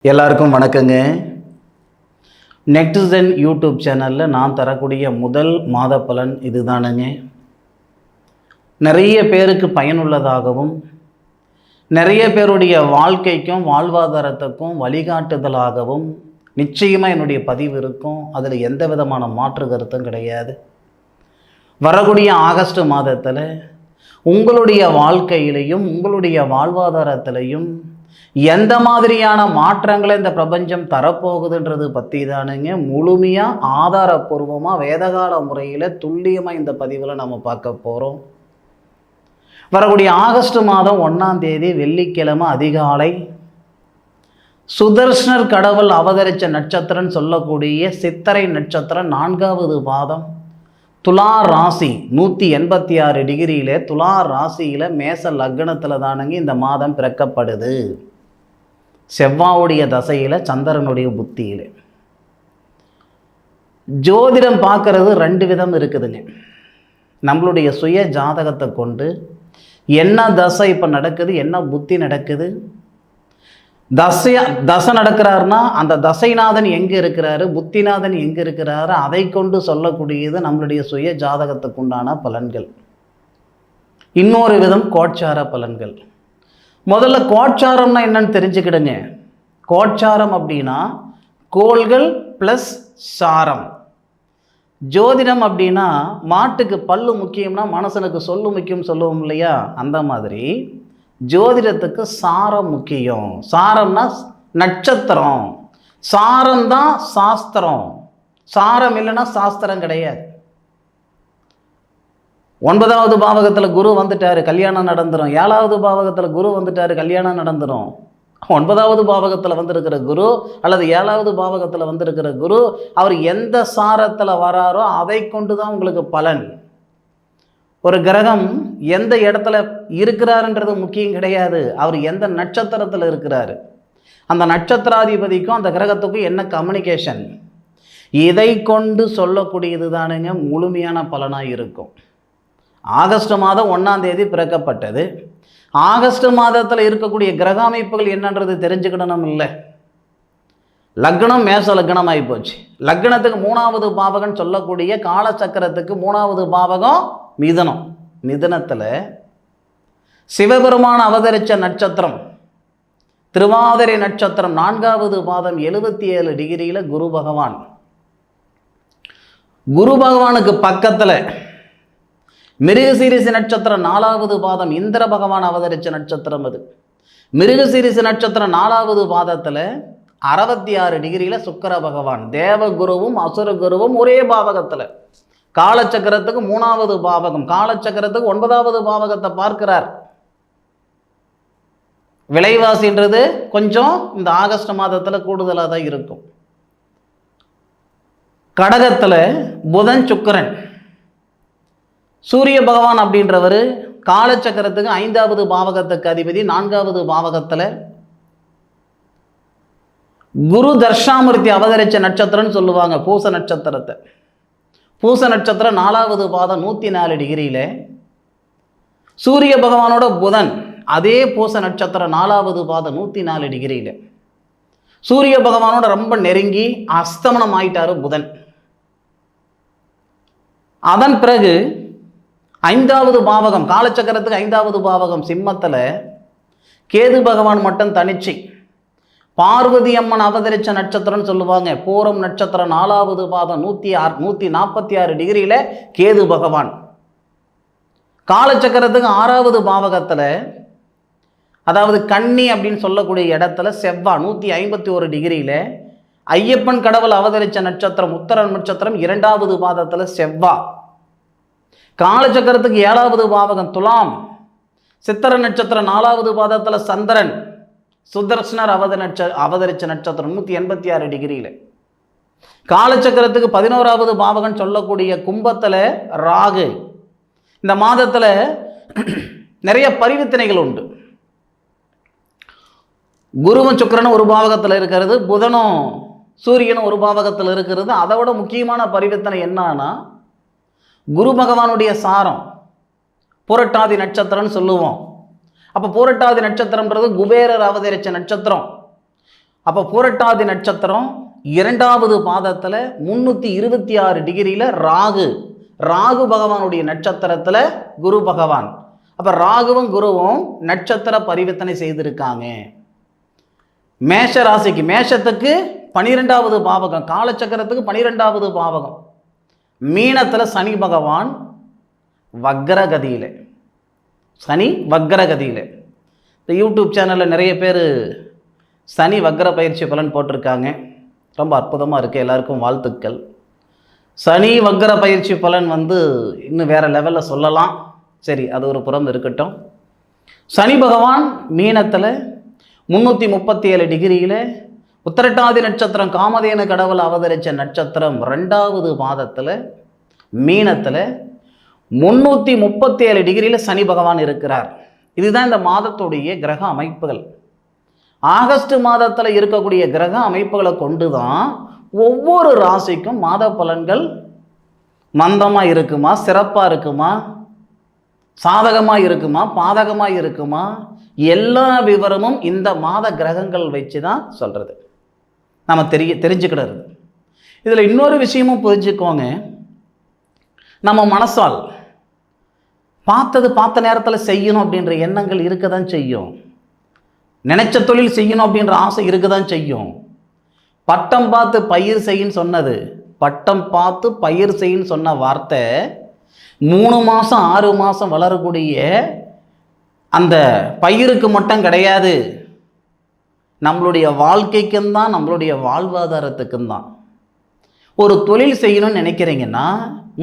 எல்லாருக்கும் வணக்கங்க. NextGen YouTube சேனலில் நான் தரக்கூடிய முதல் மாத பலன் இதுதானுங்க. நிறைய பேருக்கு பயனுள்ளதாகவும் நிறைய பேருடைய வாழ்க்கைக்கும் வாழ்வாதாரத்துக்கும் வழிகாட்டுதலாகவும் நிச்சயமாக என்னுடைய பதிவு இருக்கும். அதில் எந்த விதமான மாற்று கருத்தும் கிடையாது. வரக்கூடிய ஆகஸ்ட் மாதத்தில் உங்களுடைய வாழ்க்கையிலையும் உங்களுடைய வாழ்வாதாரத்திலையும் எந்த மாதிரியான மாற்றங்களை இந்த பிரபஞ்சம் தரப்போகுதுன்றது பற்றி தானுங்க முழுமையாக ஆதாரப்பூர்வமாக வேதகால முறையில் துல்லியமாக இந்த பதிவில் நம்ம பார்க்க போகிறோம். வரக்கூடிய ஆகஸ்ட் மாதம் 1ஆம் தேதி வெள்ளிக்கிழமை அதிகாலை சுதர்ஷனர் கடவுள் அவதரித்த நட்சத்திரம்னு சொல்லக்கூடிய சித்திரை நட்சத்திரம் 4வது பாதம் துலா ராசி 186 டிகிரியில் துலா ராசியில் மேச லக்னத்தில் தானுங்க இந்த மாதம் பிறக்கப்படுது. செவ்வாவுடைய தசையில் சந்திரனுடைய புத்தியில். ஜோதிடம் பார்க்கறது 2 விதம் இருக்குதுங்க. நம்மளுடைய சுய ஜாதகத்தை கொண்டு என்ன தசை இப்போ நடக்குது, என்ன புத்தி நடக்குது, தசை நடக்கிறாருன்னா அந்த தசைநாதன் எங்கே இருக்கிறாரு, புத்திநாதன் எங்கே இருக்கிறாரு, அதை கொண்டு சொல்லக்கூடியது நம்மளுடைய சுய ஜாதகத்துக்கு உண்டான பலன்கள். இன்னொரு விதம் கோட்சார பலன்கள். முதல்ல கோட்சாரம்னா என்னன்னு தெரிஞ்சுக்கிடுங்க. கோட்சாரம் அப்படின்னா கோள்கள் ப்ளஸ் சாரம். ஜோதிடம் அப்படின்னா மாட்டுக்கு பல்லு முக்கியம்னா மனுஷனுக்கு சொல்லு முக்கியம் சொல்லுவோம் இல்லையா, அந்த மாதிரி ஜோதிடத்துக்கு சாரம் முக்கியம். சாரம்னா நட்சத்திரம், சாரம்தான் சாஸ்திரம். சாரம் இல்லைன்னா சாஸ்திரம் கிடையாது. 9வது பாவகத்தில் குரு வந்துட்டார், கல்யாணம் நடந்துடும். 7வது பாவகத்தில் குரு வந்துட்டார், கல்யாணம் நடந்துடும். 9வது பாவகத்தில் வந்திருக்கிற குரு அல்லது 7வது பாவகத்தில் வந்திருக்கிற குரு அவர் எந்த சாரத்தில் வராரோ அதை கொண்டு தான் உங்களுக்கு பலன். ஒரு கிரகம் எந்த இடத்துல இருக்கிறாருன்றது முக்கியம் கிடையாது, அவர் எந்த நட்சத்திரத்தில் இருக்கிறாரு, அந்த நட்சத்திராதிபதிக்கும் அந்த கிரகத்துக்கும் என்ன கம்யூனிகேஷன், இதை கொண்டு சொல்லக்கூடியது தானுங்க முழுமையான பலனாக இருக்கும். ஆகஸ்ட் மாதம் 1ஆம் தேதி பிறக்கப்பட்டது. ஆகஸ்ட் மாதத்தில் இருக்கக்கூடிய கிரக அமைப்புகள் என்னன்றது தெரிஞ்சுக்கிடணும் இல்லை. லக்னம் மேச லக்னம் ஆகிப்போச்சு. லக்னத்துக்கு 3வது பாவகம் சொல்லக்கூடிய காலச்சக்கரத்துக்கு 3வது பாவகம் மிதுனம். மிதுனத்தில் சிவபெருமான் அவதரித்த நட்சத்திரம் திருவாதிரை நட்சத்திரம் 4வது பாதம் 77 டிகிரியில் குரு பகவான். குரு பகவானுக்கு பக்கத்தில் மிருகசீரிச நட்சத்திரம் 4வது பாதம் இந்திர பகவான் அவதரித்த நட்சத்திரம். அது மிருகசீரிச நட்சத்திரம் 4வது பாதத்தில் 66 டிகிரியில் சுக்கிர பகவான். தேவகுருவும் அசுர குருவும் ஒரே பாவகத்தில். காலச்சக்கரத்துக்கு 3வது பாவகம், காலச்சக்கரத்துக்கு 9வது பாவகத்தை பார்க்கிறார். விலைவாசின்றது கொஞ்சம் இந்த ஆகஸ்ட் மாதத்தில் கூடுதலாக தான் இருக்கும். கடகத்தில் புதன் சுக்கிரன். சூரிய பகவான் அப்படின்றவர் காலச்சக்கரத்துக்கு 5வது பாவகத்துக்கு அதிபதி. 4வது பாவகத்தில் குரு தர்ஷாமூர்த்தி அவதரித்த நட்சத்திரம்னு சொல்லுவாங்க பூச நட்சத்திரத்தை. பூச நட்சத்திரம் 4வது பாதம் 104 டிகிரியில். சூரிய பகவானோட புதன் அதே பூச நட்சத்திரம் 4வது பாதம் 104 டிகிரியில். சூரிய பகவானோட ரொம்ப நெருங்கி அஸ்தமனம் ஆயிட்டாரு புதன். அதன் பிறகு 5வது பாவகம் காலச்சக்கரத்துக்கு 5வது பாவகம் சிம்மத்தில் கேது பகவான் மட்டும் தனிச்சு. பார்வதி அம்மன் அவதரித்த நட்சத்திரம்னு சொல்லுவாங்க பூரம் நட்சத்திரம் 4வது பாதம் 146 டிகிரியில் கேது பகவான். காலச்சக்கரத்துக்கு 6வது பாவகத்தில் அதாவது கன்னி அப்படின்னு சொல்லக்கூடிய இடத்துல செவ்வாய் 151 டிகிரியில். ஐயப்பன் கடவுள் அவதரித்த நட்சத்திரம் உத்தர நட்சத்திரம் 2வது பாதத்தில் செவ்வாய். காலச்சக்கரத்துக்கு 7வது பாவகம் துலாம் சித்திர நட்சத்திரம் 4வது பாதத்தில் சந்திரன். சுதர்ஷனர் அவதரித்த நட்சத்திரம் 186 டிகிரியில். காலச்சக்கரத்துக்கு 11வது பாவகம் சொல்லக்கூடிய கும்பத்தில் ராகு. இந்த மாதத்தில் நிறைய பரிவர்த்தனைகள் உண்டு. குருவும் சுக்கிரனும் ஒரு பாவகத்தில் இருக்கிறது, புதனும் சூரியனும் ஒரு பாவகத்தில் இருக்கிறது. அதை விட முக்கியமான பரிவர்த்தனை என்னன்னா குரு பகவானுடைய சாரம் புரட்டாதி நட்சத்திரம்னு சொல்லுவோம். அப்போ பூரட்டாதி நட்சத்திரம்ன்றது குபேரர் அவதரித்த நட்சத்திரம். அப்போ பூரட்டாதி நட்சத்திரம் 2வது பாதத்தில் 326 டிகிரியில் ராகு பகவானுடைய நட்சத்திரத்தில் குரு பகவான். அப்போ ராகுவும் குருவும் நட்சத்திர பரிவர்த்தனை செய்திருக்காங்க. மேஷ ராசிக்கு, மேஷத்துக்கு 12வது பாவகம், காலச்சக்கரத்துக்கு 12வது பாவகம். மீனத்தில் சனி பகவான் வக்ரகதியில், சனி வக்ரகதியில். இந்த யூடியூப் சேனலில் நிறைய பேர் சனி வக்ர பயிற்சி பலன் போட்டிருக்காங்க. ரொம்ப அற்புதமாக இருக்குது, எல்லாருக்கும் வாழ்த்துக்கள். சனி வக்ர பயிற்சி பலன் இன்னும் வேறு லெவலில் சொல்லலாம். சரி, அது ஒரு புறம் இருக்கட்டும். சனி பகவான் மீனத்தில் 337 டிகிரியில், உத்திரட்டாதி நட்சத்திரம் காமதேனு கடவுள் அவதரித்த நட்சத்திரம் 2வது பாதத்தில் மீனத்தில் 337 டிகிரியில் சனி பகவான் இருக்கிறார். இதுதான் இந்த மாதத்துடைய கிரக அமைப்புகள். ஆகஸ்ட் மாதத்தில் இருக்கக்கூடிய கிரக அமைப்புகளை கொண்டு தான் ஒவ்வொரு ராசிக்கும் மாத பலன்கள் மந்தமாக இருக்குமா, சிறப்பாக இருக்குமா, சாதகமாக இருக்குமா, பாதகமாக இருக்குமா, எல்லா விவரமும் இந்த மாத கிரகங்கள் வச்சு தான் சொல்கிறது, நம்ம தெரிஞ்சுக்கிடுறது. இதில் இன்னொரு விஷயமும் புரிஞ்சுக்கோங்க. நம்ம மனசால் பார்த்த நேரத்தில் செய்யணும் அப்படின்ற எண்ணங்கள் இருக்க தான் செய்யும். நினைச்ச தொழில் செய்யணும் அப்படின்ற ஆசை இருக்க தான் செய்யும். பட்டம் பார்த்து பயிர் செய்யின்னு சொன்னது, பட்டம் பார்த்து பயிர் செய்யின்னு சொன்ன வார்த்தை 3 மாதம் 6 மாதம் வளரக்கூடிய அந்த பயிருக்கு மட்டும் கிடையாது, நம்மளுடைய வாழ்க்கைக்கும் தான், நம்மளுடைய வாழ்வாதாரத்துக்கும் தான். ஒரு தொழில் செய்யணும்னு நினைக்கிறீங்கன்னா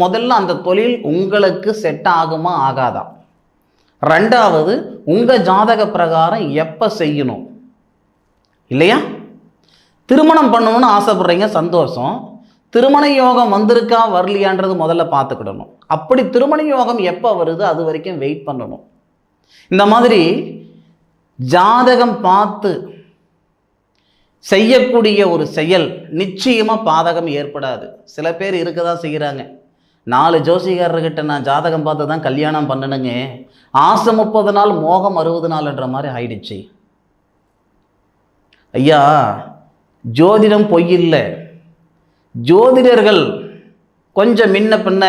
முதல்ல அந்த தொழில் உங்களுக்கு செட் ஆகுமா ஆகாதா, 2வது உங்கள் ஜாதக பிரகாரம் எப்போ செய்யணும் இல்லையா. திருமணம் பண்ணணும்னு ஆசைப்படுறீங்க, சந்தோஷம். திருமண யோகம் வந்திருக்கா வரலையான்றது முதல்ல பார்த்துக்கிடணும். அப்படி திருமண யோகம் எப்போ வருது அது வரைக்கும் வெயிட் பண்ணணும். இந்த மாதிரி ஜாதகம் பார்த்து செய்யக்கூடிய ஒரு செயல் நிச்சயமாக பாதகம் ஏற்படாது. சில பேர் இருக்க தான் செய்கிறாங்க. 4 ஜோசிகாரர்கிட்ட நான் ஜாதகம் பார்த்து தான் கல்யாணம் பண்ணணுங்க, ஆசை 30 நாள் மோகம் 60 நாள்ன்ற மாதிரி ஆயிடுச்சு. ஐயா, ஜோதிடம் பொய்யில்லை. ஜோதிடர்கள் கொஞ்சம் முன்ன பின்ன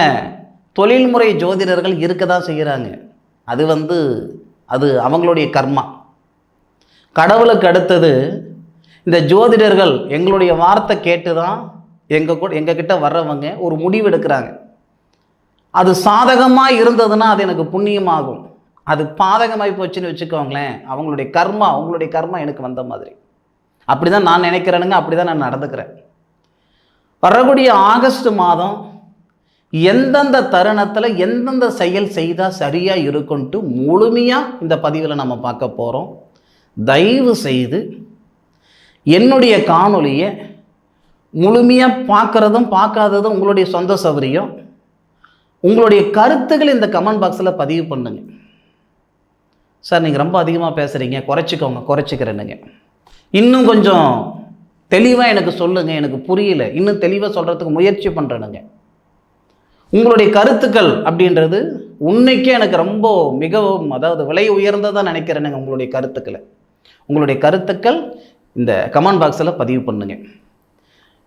தொழில்முறை ஜோதிடர்கள் இருக்க தான் செய்கிறாங்க. அது அவங்களுடைய கர்மா. கடவுளுக்கு அடுத்தது இந்த ஜோதிடர்கள் எங்களுடைய வார்த்தை கேட்டு தான் எங்ககிட்ட வர்றவங்க ஒரு முடிவு எடுக்கிறாங்க. அது சாதகமாக இருந்ததுன்னா அது எனக்கு புண்ணியமாகும், அது பாதகமாகி போச்சுன்னு வச்சுக்கோங்களேன், அவங்களுடைய கர்மா எனக்கு வந்த மாதிரி. அப்படி தான் நான் நினைக்கிறேனுங்க, அப்படி தான் நான் நடந்துக்கிறேன். வரக்கூடிய ஆகஸ்ட் மாதம் எந்தெந்த தருணத்தில் எந்தெந்த செயல் செய்தால் சரியாக இருக்குன்ட்டு முழுமையாக இந்த பதிவில் நம்ம பார்க்க போகிறோம். தயவு செய்து என்னுடைய காணொலியை முழுமையாக பார்க்குறதும் பார்க்காததும் உங்களுடைய சொந்த சௌகரியம். உங்களுடைய கருத்துக்கள் இந்த கமெண்ட் பாக்ஸில் பதிவு பண்ணுங்க. சார் நீங்கள் ரொம்ப அதிகமாக பேசுகிறீங்க, குறைச்சிக்கிறேனுங்க, இன்னும் கொஞ்சம் தெளிவாக எனக்கு சொல்லுங்கள், எனக்கு புரியல, இன்னும் தெளிவாக சொல்கிறதுக்கு முயற்சி பண்ணுறேனுங்க. உங்களுடைய கருத்துக்கள் அப்படின்றது உன்னைக்கே எனக்கு ரொம்ப மிகவும் விலை உயர்ந்ததாக நினைக்கிறேனுங்க. உங்களுடைய கருத்துக்கள் இந்த கமெண்ட் பாக்ஸில் பதிவு பண்ணுங்க.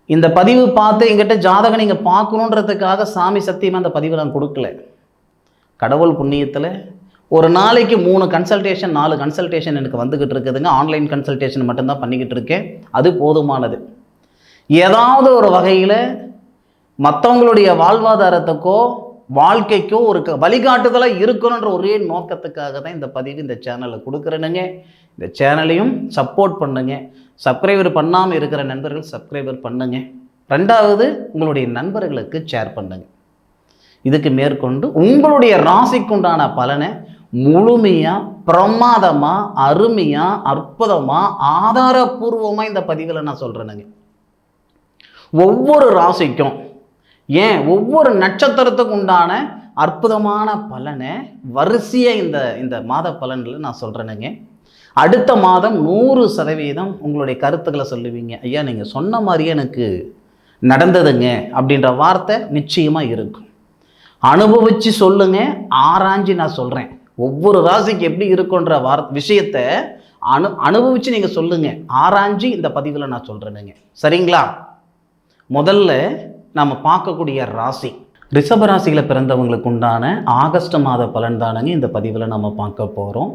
இந்த பதிவு பார்த்து எங்கிட்ட ஜாதகம் நீங்கள் பார்க்கணுன்றதுக்காக சாமி சத்தியமாக அந்த பதிவை நான் கொடுக்கல. கடவுள் புண்ணியத்தில் ஒரு நாளைக்கு 3 கன்சல்டேஷன் 4 கன்சல்டேஷன் எனக்கு வந்துக்கிட்டு இருக்குதுங்க. ஆன்லைன் கன்சல்டேஷன் மட்டும்தான் பண்ணிக்கிட்டு இருக்கேன், அது போதுமானது. ஏதாவது ஒரு வகையில் மற்றவங்களுடைய வாழ்வாதாரத்துக்கோ வாழ்க்கைக்கோ ஒரு வழிகாட்டுதலாக இருக்கணுன்ற ஒரே நோக்கத்துக்காக தான் இந்த பதிவு இந்த சேனலில் கொடுக்குறேனுங்க. இந்த சேனலையும் சப்போர்ட் பண்ணுங்க. சப்ஸ்கிரைபர் பண்ணாமல் இருக்கிற நண்பர்கள் சப்ஸ்கிரைபர் பண்ணுங்க. 2வது உங்களுடைய நண்பர்களுக்கு ஷேர் பண்ணுங்க. இதுக்கு மேற்கொண்டு உங்களுடைய ராசிக்குண்டான பலனை முழுமையாக பிரமாதமாக அருமையாக அற்புதமாக ஆதாரபூர்வமாக இந்த பதிவில் நான் சொல்கிறேனுங்க. ஒவ்வொரு ராசிக்கும் ஒவ்வொரு நட்சத்திரத்துக்கு உண்டான அற்புதமான பலனை வரிசையாக இந்த மாத பலன்கள் நான் சொல்கிறேனுங்க. அடுத்த மாதம் 100% உங்களுடைய கருத்துக்களை சொல்லுவீங்க. ஐயா நீங்கள் சொன்ன மாதிரியே எனக்கு நடந்ததுங்க அப்படின்ற வார்த்தை நிச்சயமாக இருக்கும். அனுபவித்து சொல்லுங்க, ஆராய்ஞ்சு நான் சொல்கிறேன். ஒவ்வொரு ராசிக்கு எப்படி இருக்குன்ற விஷயத்தை அனுபவித்து நீங்கள் சொல்லுங்கள், ஆராய்ஞ்சு இந்த பதிவில் நான் சொல்கிறேனுங்க. சரிங்களா? முதல்ல நம்ம பார்க்கக்கூடிய ராசி ரிஷப ராசியில் பிறந்தவங்களுக்கு உண்டான ஆகஸ்ட் மாத பலன் தானங்க இந்த பதிவில் நம்ம பார்க்க போகிறோம்.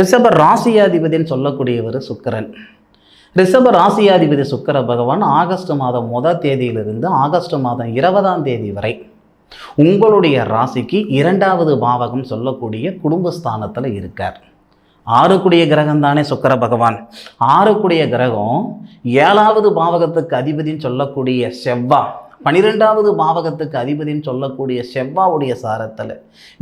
ரிஷப ராசியாதிபதினு சொல்லக்கூடியவர் சுக்கிரன். ரிஷப ராசியாதிபதி சுக்கிர பகவான் ஆகஸ்ட் மாதம் 1 தேதியிலிருந்து ஆகஸ்ட் மாதம் 20ஆம் தேதி வரை உங்களுடைய ராசிக்கு 2வது பாவகம் சொல்லக்கூடிய குடும்பஸ்தானத்தில் இருக்கார். 6 கிரகம் தானே சுக்கிர பகவான். 6 கிரகம் 7வது பாவகத்துக்கு அதிபதினு சொல்லக்கூடிய செவ்வாய், 12வது பாவகத்துக்கு அதிபதினு சொல்லக்கூடிய செவ்வாவுடைய சாரத்தில்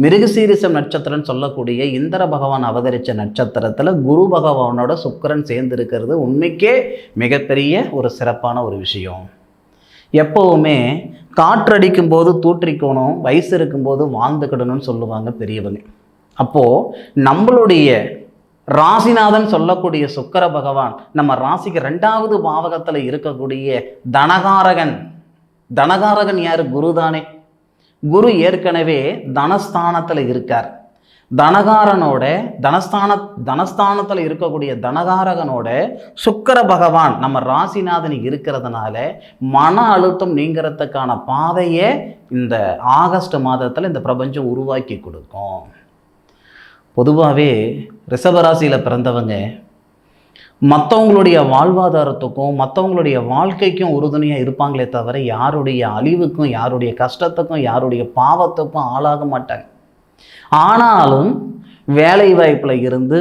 மிருகசீரிசம் நட்சத்திரம் சொல்லக்கூடிய இந்திர பகவான் அவதரித்த நட்சத்திரத்தில் குரு பகவானோட சுக்கிரன் சேர்ந்திருக்கிறது உண்மைக்கே மிகப்பெரிய ஒரு சிறப்பான ஒரு விஷயம். எப்போவுமே காற்றடிக்கும் போது தூற்றிக்கணும், வயசு இருக்கும்போது வாழ்ந்துக்கிடணும்னு சொல்லுவாங்க பெரியவங்க. அப்போது நம்மளுடைய ராசிநாதன் சொல்லக்கூடிய சுக்கிர பகவான் நம்ம ராசிக்கு 2வது பாவகத்தில் இருக்கக்கூடிய தனகாரகன். தனகாரகன் யார்? குரு தானே. குரு ஏற்கனவே தனஸ்தானத்தில் இருக்கார். தனகாரனோட தனஸ்தானத்தில் இருக்கக்கூடிய தனகாரகனோட சுக்கிர பகவான் நம்ம ராசிநாதன் இருக்கிறதுனால மன அழுத்தம் நீங்கிறதுக்கான பாதையை இந்த ஆகஸ்ட் மாதத்தில் இந்த பிரபஞ்சம் உருவாக்கி கொடுக்கும். பொதுவாகவே ரிஷபராசியில் பிறந்தவங்க மற்றவங்களுடைய வாழ்வாதாரத்துக்கும் மற்றவங்களுடைய வாழ்க்கைக்கும் உறுதுணையாக இருப்பாங்களே தவிர யாருடைய அழிவுக்கும் யாருடைய கஷ்டத்துக்கும் யாருடைய பாவத்துக்கும் ஆளாக மாட்டாங்க. ஆனாலும் வேலை வாய்ப்பில் இருந்து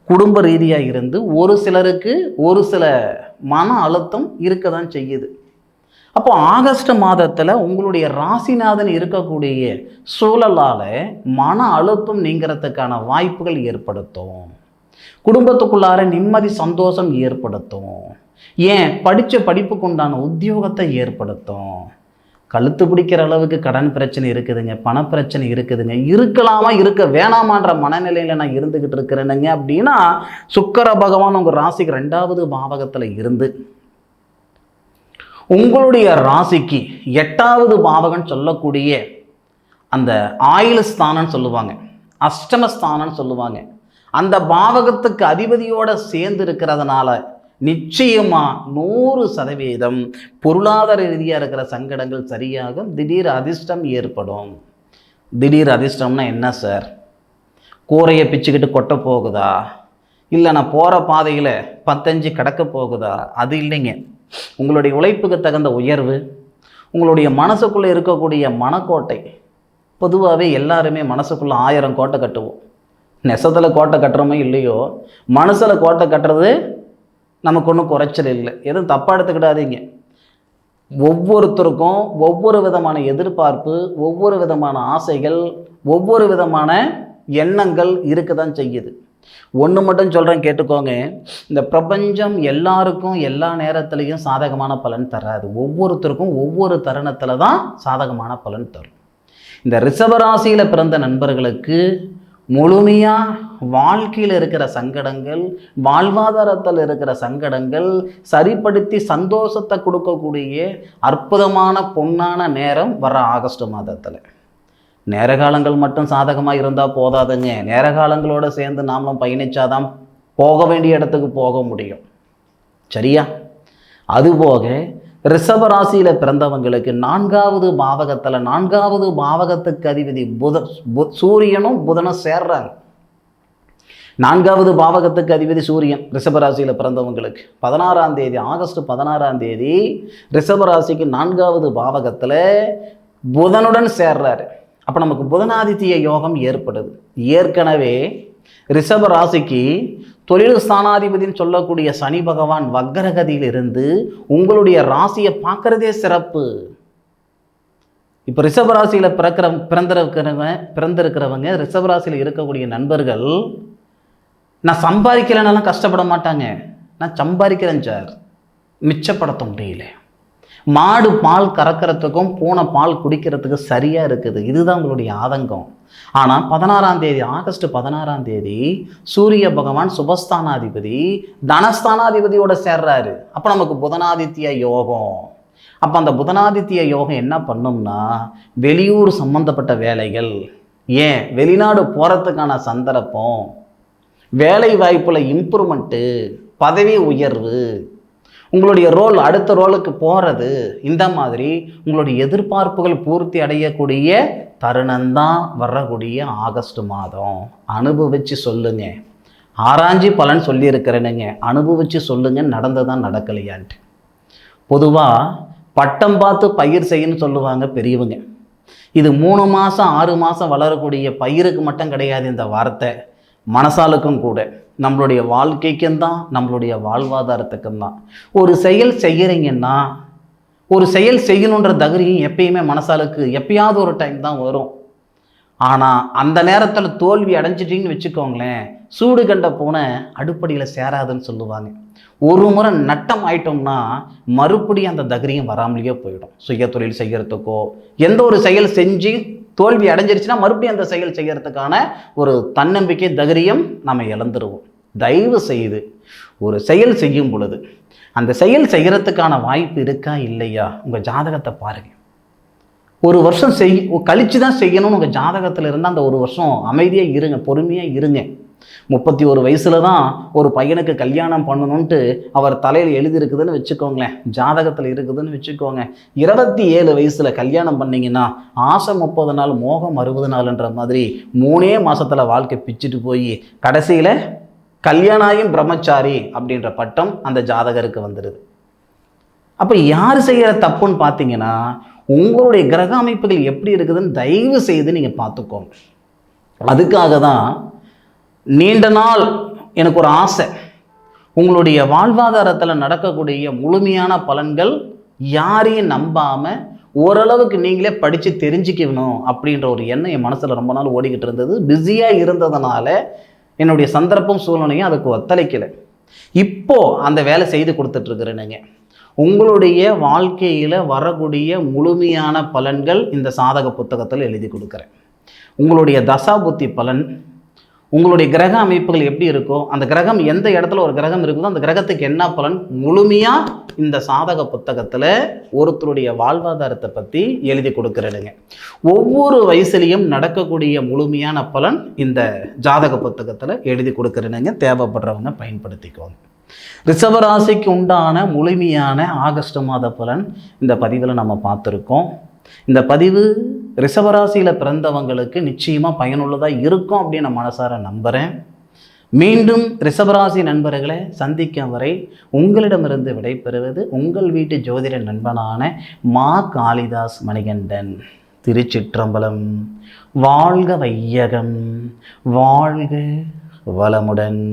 குடும்ப ரீதியாக இருந்து ஒரு சிலருக்கு ஒரு சில மன அழுத்தம் இருக்க தான் செய்யுது. அப்போ ஆகஸ்ட் மாதத்தில் உங்களுடைய ராசிநாதன் இருக்கக்கூடிய சூழலால் மன அழுத்தம் நீங்கிறதுக்கான வாய்ப்புகள் ஏற்படுத்தும். குடும்பத்துக்குள்ளார நிம்மதி சந்தோஷம் ஏற்படுத்தும். ஏன் படித்த படிப்புக்கு உண்டான உத்தியோகத்தை ஏற்படுத்தும். கழுத்து பிடிக்கிற அளவுக்கு கடன் பிரச்சனை இருக்குதுங்க, பணப்பிரச்சனை இருக்குதுங்க, இருக்கலாமா இருக்க வேணாமான்ற மனநிலையில் நான் இருந்துக்கிட்டு இருக்கிறேனுங்க அப்படின்னா சுக்கிர பகவான் உங்கள் ராசிக்கு 2வது பாவகத்தில் இருந்து உங்களுடைய ராசிக்கு 8வது பாவகம் சொல்லக்கூடிய அந்த ஆயுள் ஸ்தானம் சொல்லுவாங்க, அஷ்டமஸ்தானம் சொல்லுவாங்க, அந்த பாவகத்துக்கு அதிபதியோடு சேர்ந்து இருக்கிறதுனால நிச்சயமாக 100% பொருளாதார ரீதியாக இருக்கிற சங்கடங்கள் சரியாகும். திடீர் அதிர்ஷ்டம் ஏற்படும். திடீர் அதிர்ஷ்டம்னா என்ன சார்? கூரையை பிச்சுக்கிட்டு கொட்ட போகுதா? இல்லை நான் போகிற பாதையில் 15 கடக்க போகுதா? அது இல்லைங்க. உங்களுடைய உழைப்புக்கு தகுந்த உயர்வு, உங்களுடைய மனசுக்குள்ளே இருக்கக்கூடிய மனக்கோட்டை. பொதுவாகவே எல்லாருமே மனசுக்குள்ளே 1000 கோட்டை கட்டுவோம். நெசத்தில் கோட்டை கட்டுறோமோ இல்லையோ, மனசில் கோட்டை கட்டுறது நமக்கு ஒன்றும் குறைச்சல் இல்லை. எதுவும் தப்பாக எடுத்துக்கிடாதீங்க. ஒவ்வொருத்தருக்கும் ஒவ்வொரு விதமான எதிர்பார்ப்பு, ஒவ்வொரு விதமான ஆசைகள், ஒவ்வொரு விதமான எண்ணங்கள் இருக்க தான் செய்யுது. ஒன்று மட்டும் சொல்கிறேன் கேட்டுக்கோங்க, இந்த பிரபஞ்சம் எல்லாருக்கும் எல்லா நேரத்துலையும் சாதகமான பலன் தராது. ஒவ்வொருத்தருக்கும் ஒவ்வொரு தருணத்தில் தான் சாதகமான பலன் தரும். இந்த ரிஷபராசியில் பிறந்த நண்பர்களுக்கு முழுமையாக வாழ்க்கையில் இருக்கிற சங்கடங்கள், வாழ்வாதாரத்தில் இருக்கிற சங்கடங்கள் சரிப்படுத்தி சந்தோஷத்தை கொடுக்கக்கூடிய அற்புதமான பொன்னான நேரம் வர ஆகஸ்ட் மாதத்தில். நேரகாலங்கள் மட்டும் சாதகமாக இருந்தால் போதாதுங்க. நேரகாலங்களோடு சேர்ந்து நாமளும் பயணித்தாதான் போக வேண்டிய இடத்துக்கு போக முடியும். சரியா? அதுபோக ரிஷபராசியில் பிறந்தவங்களுக்கு 4வது பாவகத்தில் 4வது பாவகத்துக்கு அதிபதி சூரியனும் புதனும் சேர்றாங்க. 4வது பாவகத்துக்கு அதிபதி சூரியன் ரிஷபராசியில் பிறந்தவங்களுக்கு 16ஆம் தேதி ஆகஸ்ட் 16ஆம் தேதி ரிஷபராசிக்கு 4வது பாவகத்தில் புதனுடன் சேர்றாரு. அப்போ நமக்கு புதனாதித்ய யோகம் ஏற்படுது. ஏற்கனவே ரிஷப ராசிக்கு தொழில் ஸ்தானாதிபதினு சொல்லக்கூடிய சனி பகவான் வக்கரகதியில் இருந்து உங்களுடைய ராசியை பார்க்கறதே சிறப்பு. இப்போ ரிஷபராசியில் பிறந்திருக்கிறவங்க ரிஷபராசியில் இருக்கக்கூடிய நண்பர்கள், நான் சம்பாதிக்கலைன்னாலும் கஷ்டப்பட மாட்டாங்க. நான் சம்பாதிக்கிறேன் சார், மிச்சப்படுத்த முடியல. மாடு பால் கறக்கிறதுக்கும் பூனை பால் குடிக்கிறதுக்கு சரியாக இருக்குது. இதுதான் உங்களுடைய ஆதங்கம். ஆனால் 16ஆம் தேதி ஆகஸ்ட் 16ஆம் தேதி சூரிய பகவான் சுபஸ்தானாதிபதி தனஸ்தானாதிபதியோட சேர்றாரு. அப்போ நமக்கு புதனாதித்ய யோகம். அப்போ அந்த புதனாதித்ய யோகம் என்ன பண்ணும்னா, வெளியூர் சம்பந்தப்பட்ட வேலைகள், ஏன் வெளிநாடு போகிறதுக்கான சந்தர்ப்பம், வேலை வாய்ப்பில் இம்ப்ரூவ்மெண்ட்டு, பதவி உயர்வு, உங்களுடைய ரோல் அடுத்த ரோலுக்கு போகிறது, இந்த மாதிரி உங்களுடைய எதிர்பார்ப்புகள் பூர்த்தி அடையக்கூடிய தருணம்தான் வரக்கூடிய ஆகஸ்ட் மாதம். அனுபவித்து சொல்லுங்க. ஆராய்ச்சி பலன் சொல்லியிருக்கிறேனுங்க, அனுபவித்து சொல்லுங்க நடந்ததான் நடக்கலையான்ட்டு. பொதுவாக பட்டம் பார்த்து பயிர் செய்யணும்னு சொல்லுவாங்க பெரியவங்க. இது 3 மாதம் 6 மாதம் வளரக்கூடிய பயிருக்கு மட்டும் கிடையாது இந்த வார்த்தை, மனசாலுக்கும் கூட, நம்மளுடைய வாழ்க்கைக்கும் தான், நம்மளுடைய வாழ்வாதாரத்துக்கும் தான். ஒரு செயல் செய்கிறீங்கன்னா, ஒரு செயல் செய்யணுன்ற தைரியம் எப்பயுமே மனசாலுக்கு எப்பயாவது ஒரு டைம் தான் வரும். ஆனால் அந்த நேரத்தில் தோல்வி அடைஞ்சிட்டிங்கன்னு வச்சுக்கோங்களேன், சூடு கண்ட பூனை அடுப்படியில் சேராதுன்னு சொல்லுவாங்க. ஒரு முறை நட்டம் ஆயிட்டோம்னா மறுபடியும் அந்த தைரியம் வராமலேயே போயிடும். சுய தொழில் செய்கிறதுக்கோ, எந்த ஒரு செயல் செஞ்சு தோல்வி அடைஞ்சிருச்சுன்னா மறுபடியும் அந்த செயல் செய்கிறதுக்கான ஒரு தன்னம்பிக்கை தைரியம் நம்ம இழந்துருவோம். தயவு செய்து ஒரு செயல் செய்யும் பொழுது அந்த செயல் செய்கிறதுக்கான வாய்ப்பு இருக்கா இல்லையா, உங்கள் ஜாதகத்தை பாருங்கள். ஒரு வருஷம் கழித்து தான் செய்யணும்னு உங்கள் ஜாதகத்தில் இருந்தால் அந்த ஒரு வருஷம் அமைதியாக இருங்க, பொறுமையாக இருங்க. 31 வயசில் தான் ஒரு பையனுக்கு கல்யாணம் பண்ணணுன்ட்டு அவர் தலையில் எழுதியிருக்குதுன்னு வச்சுக்கோங்களேன், ஜாதகத்தில் இருக்குதுன்னு வச்சுக்கோங்க. 27 வயசில் கல்யாணம் பண்ணிங்கன்னா ஆசை 30 நாள் மோகம் 60 நாள்ன்ற மாதிரி 3 மாதத்தில் வாழ்க்கை பிச்சுட்டு போய் கடைசியில் கல்யாணாயும் பிரம்மச்சாரி அப்படின்ற பட்டம் அந்த ஜாதகருக்கு வந்துடுது. அப்போ யார் செய்கிற தப்புன்னு பார்த்தீங்கன்னா, உங்களுடைய கிரக அமைப்புகள் எப்படி இருக்குதுன்னு தயவு செய்து நீங்கள் பார்த்துக்கோங்க. அதுக்காக தான் நீண்ட நாள் எனக்கு ஒரு ஆசை, உங்களுடைய வாழ்வாதாரத்தில் நடக்கக்கூடிய முழுமையான பலன்கள் யாரையும் நம்பாமல் ஓரளவுக்கு நீங்களே படித்து தெரிஞ்சுக்கணும் அப்படின்ற ஒரு எண்ணம் என் மனசில் ரொம்ப நாள் ஓடிக்கிட்டு இருந்தது. பிஸியாக இருந்ததுனால என்னுடைய சந்தர்ப்பம் சூழ்நிலையும் அதுக்கு ஒத்துழைக்கலை. இப்போது அந்த வேலை செய்து கொடுத்துட்ருக்குறேனுங்க. உங்களுடைய வாழ்க்கையில் வரக்கூடிய முழுமையான பலன்கள் இந்த சாதக புத்தகத்தில் எழுதி கொடுக்குறேன். உங்களுடைய தசா புத்தி பலன், உங்களுடைய கிரக அமைப்புகள் எப்படி இருக்கோ, அந்த கிரகம் எந்த இடத்துல ஒரு கிரகம் இருக்குதோ அந்த கிரகத்துக்கு என்ன பலன் முழுமையாக இந்த சாதக புத்தகத்தில் ஒருத்தருடைய வாழ்வாதாரத்தை பற்றி எழுதி கொடுக்குறேனுங்க. ஒவ்வொரு வயசுலேயும் நடக்கக்கூடிய முழுமையான பலன் இந்த ஜாதக புத்தகத்தில் எழுதி கொடுக்குறேனுங்க. தேவைப்படுறவங்க பயன்படுத்திக்கோங்க. ரிஷபராசிக்கு உண்டான முழுமையான ஆகஸ்ட் மாத பலன் இந்த பதிவில் நம்ம பார்த்துருக்கோம். இந்த பதிவு ரிஷபராசியில் பிறந்தவங்களுக்கு நிச்சயமாக பயனுள்ளதாக இருக்கும் அப்படின்னு நான் மனசார நம்புகிறேன். மீண்டும் ரிஷபராசி நண்பர்களை சந்திக்கும் வரை உங்களிடமிருந்து விடைபெறுவது உங்கள் வீட்டு ஜோதிட நண்பனான மா காளிதாஸ் மணிகண்டன். திருச்சிற்றம்பலம். வாழ்க வையகம், வாழ்க வளமுடன்.